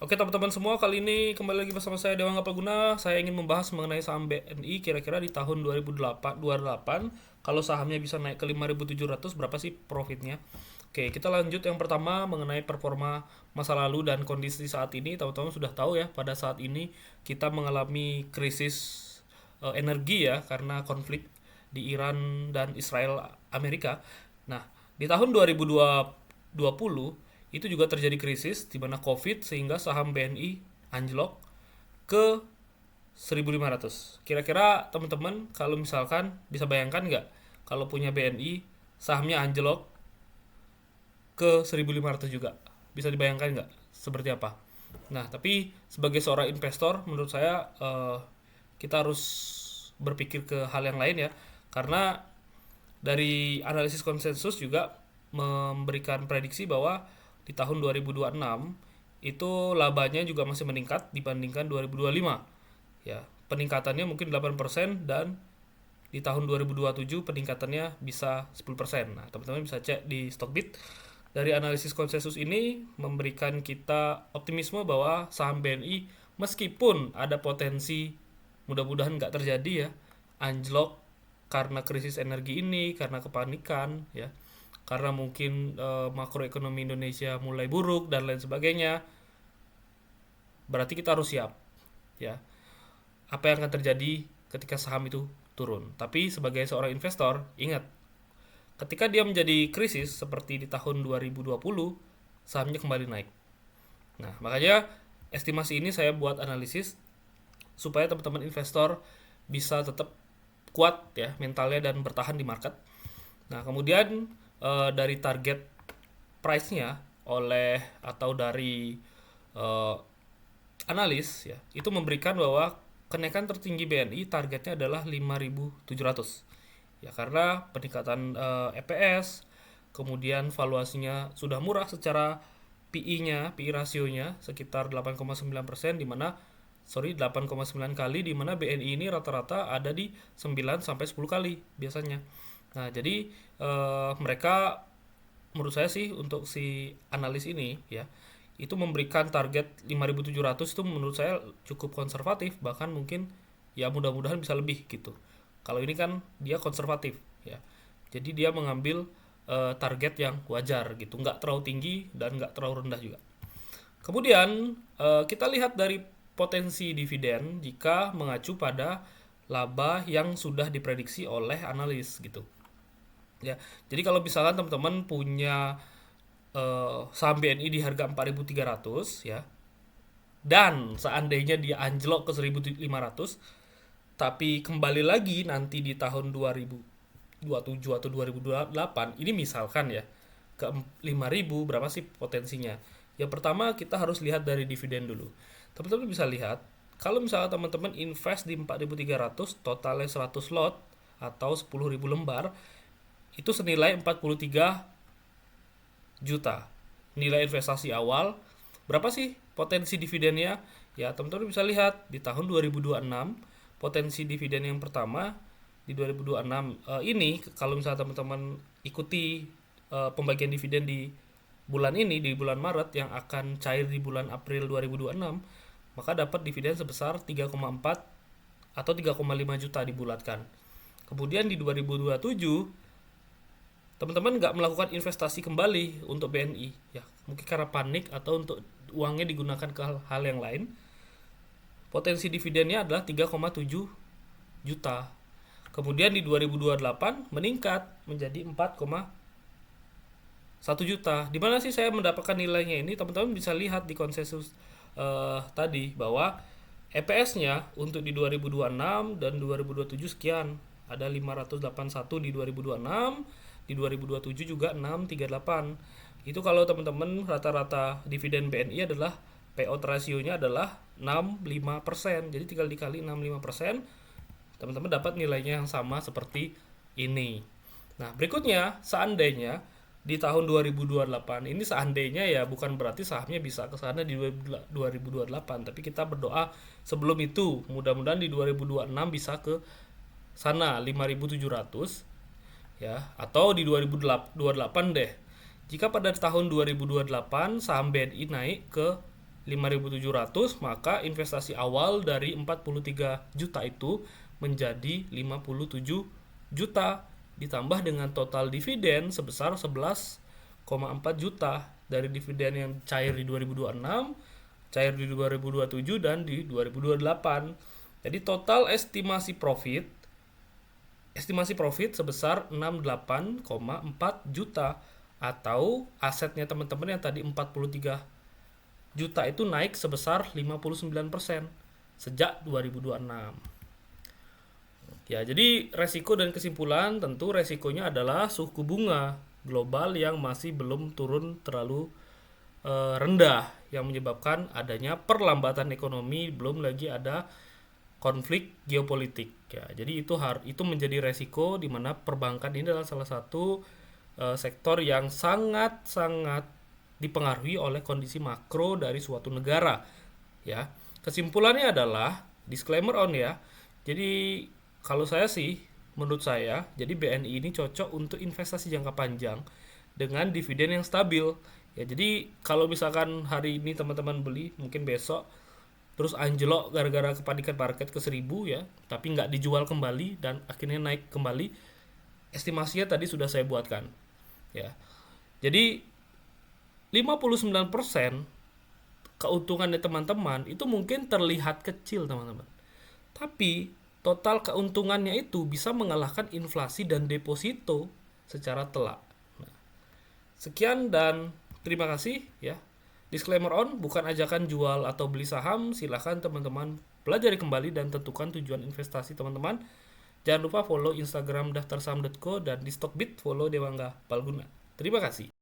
Oke teman-teman semua, kali ini kembali lagi bersama saya Dewa Guna. Saya ingin membahas mengenai saham BNI kira-kira di tahun 2028 kalau sahamnya bisa naik ke 5.700 berapa sih profitnya? Oke, kita lanjut yang pertama mengenai performa masa lalu dan kondisi saat ini. Teman-teman sudah tahu ya, pada saat ini kita mengalami krisis energi ya karena konflik di Iran dan Israel Amerika. Nah, di tahun 2020 itu juga terjadi krisis di mana Covid sehingga saham BNI anjlok ke 1.500. Kira-kira teman-teman kalau misalkan bisa bayangkan nggak kalau punya BNI sahamnya anjlok ke 1.500 juga? Bisa dibayangkan nggak seperti apa? Nah, tapi sebagai seorang investor menurut saya kita harus berpikir ke hal yang lain ya. Karena dari analisis konsensus juga memberikan prediksi bahwa di tahun 2026 itu labanya juga masih meningkat dibandingkan 2025. Ya, peningkatannya mungkin 8% dan di tahun 2027 peningkatannya bisa 10%. Nah, teman-teman bisa cek di Stockbit. Dari analisis konsensus ini memberikan kita optimisme bahwa saham BNI meskipun ada potensi mudah-mudahan nggak terjadi ya anjlok karena krisis energi ini, karena kepanikan ya, karena mungkin makroekonomi Indonesia mulai buruk dan lain sebagainya, berarti kita harus siap ya apa yang akan terjadi ketika saham itu turun. Tapi sebagai seorang investor, ingat, ketika dia menjadi krisis seperti di tahun 2020, sahamnya kembali naik. Nah, makanya estimasi ini saya buat analisis supaya teman-teman investor bisa tetap kuat ya mentalnya dan bertahan di market. Nah, kemudian dari target price-nya oleh atau dari eh, analis ya, itu memberikan bahwa kenaikan tertinggi BNI targetnya adalah 5.700. Ya karena peningkatan EPS, kemudian valuasinya sudah murah secara PI rasionya sekitar 8,9% di mana 8,9 kali di mana BNI ini rata-rata ada di 9 sampai 10 kali biasanya. Nah, jadi mereka menurut saya sih untuk si analis ini ya itu memberikan target 5.700 itu menurut saya cukup konservatif, bahkan mungkin ya mudah-mudahan bisa lebih gitu. Kalau ini kan dia konservatif ya. Jadi dia mengambil target yang wajar gitu, nggak terlalu tinggi dan nggak terlalu rendah juga. Kemudian kita lihat dari potensi dividen jika mengacu pada laba yang sudah diprediksi oleh analis gitu. Ya, jadi kalau misalkan teman-teman punya saham BNI di harga 4.300 ya, dan seandainya dia anjlok ke 1.500, tapi kembali lagi nanti di tahun 2027 atau 2028, ini misalkan ya, ke 5.000 berapa sih potensinya? Yang pertama kita harus lihat dari dividen dulu. Teman-teman bisa lihat, kalau misalnya teman-teman invest di 4.300, totalnya 100 lot atau 10.000 lembar, itu senilai 43 juta. Nilai investasi awal, berapa sih potensi dividennya? Ya, teman-teman bisa lihat di tahun 2026 potensi dividen yang pertama di 2026 ini kalau misalnya teman-teman ikuti pembagian dividen di bulan ini di bulan Maret yang akan cair di bulan April 2026, maka dapat dividen sebesar 3,4 atau 3,5 juta dibulatkan. Kemudian di 2027 teman-teman nggak melakukan investasi kembali untuk BNI ya mungkin karena panik atau untuk uangnya digunakan ke hal yang lain, potensi dividennya adalah 3,7 juta. Kemudian di 2028 meningkat menjadi 4,1 juta. Di mana sih saya mendapatkan nilainya ini? Teman-teman bisa lihat di konsensus tadi bahwa EPS-nya untuk di 2026 dan 2027 sekian. Ada 581 di 2026, di 2027 juga 638. Itu kalau teman-teman rata-rata dividen BNI adalah payout rasionya adalah 65%. Jadi tinggal dikali 65%, teman-teman dapat nilainya yang sama seperti ini. Nah, berikutnya seandainya di tahun 2028 ini seandainya ya bukan berarti sahamnya bisa ke sana di 2028, tapi kita berdoa sebelum itu mudah-mudahan di 2026 bisa ke sana 5.700 ya atau di 2028 deh. Jika pada tahun 2028 saham BNI naik ke 5.700, maka investasi awal dari 43 juta itu menjadi 57 juta ditambah dengan total dividen sebesar 11,4 juta dari dividen yang cair di 2026, cair di 2027 dan di 2028. Jadi total estimasi profit sebesar 68,4 juta, atau asetnya teman-teman yang tadi 43 juta itu naik sebesar 59% sejak 2026. Ya, jadi resiko dan kesimpulan, tentu resikonya adalah suku bunga global yang masih belum turun terlalu rendah, yang menyebabkan adanya perlambatan ekonomi, belum lagi ada konflik geopolitik. Ya, jadi itu menjadi resiko di mana perbankan ini adalah salah satu sektor yang sangat-sangat dipengaruhi oleh kondisi makro dari suatu negara. Ya, kesimpulannya adalah disclaimer on ya. Jadi kalau menurut saya, jadi BNI ini cocok untuk investasi jangka panjang dengan dividen yang stabil. Ya, jadi kalau misalkan hari ini teman-teman beli, mungkin besok terus anjlok gara-gara kepanikan market ke 1000 ya, tapi nggak dijual kembali dan akhirnya naik kembali. Estimasinya tadi sudah saya buatkan. Ya. Jadi 59% keuntungannya teman-teman itu mungkin terlihat kecil, teman-teman. Tapi total keuntungannya itu bisa mengalahkan inflasi dan deposito secara telak. Nah, sekian dan terima kasih ya. Disclaimer on, bukan ajakan jual atau beli saham. Silahkan teman-teman pelajari kembali dan tentukan tujuan investasi teman-teman. Jangan lupa follow Instagram daftarsaham.co dan di Stockbit follow Dewangga Palguna. Terima kasih.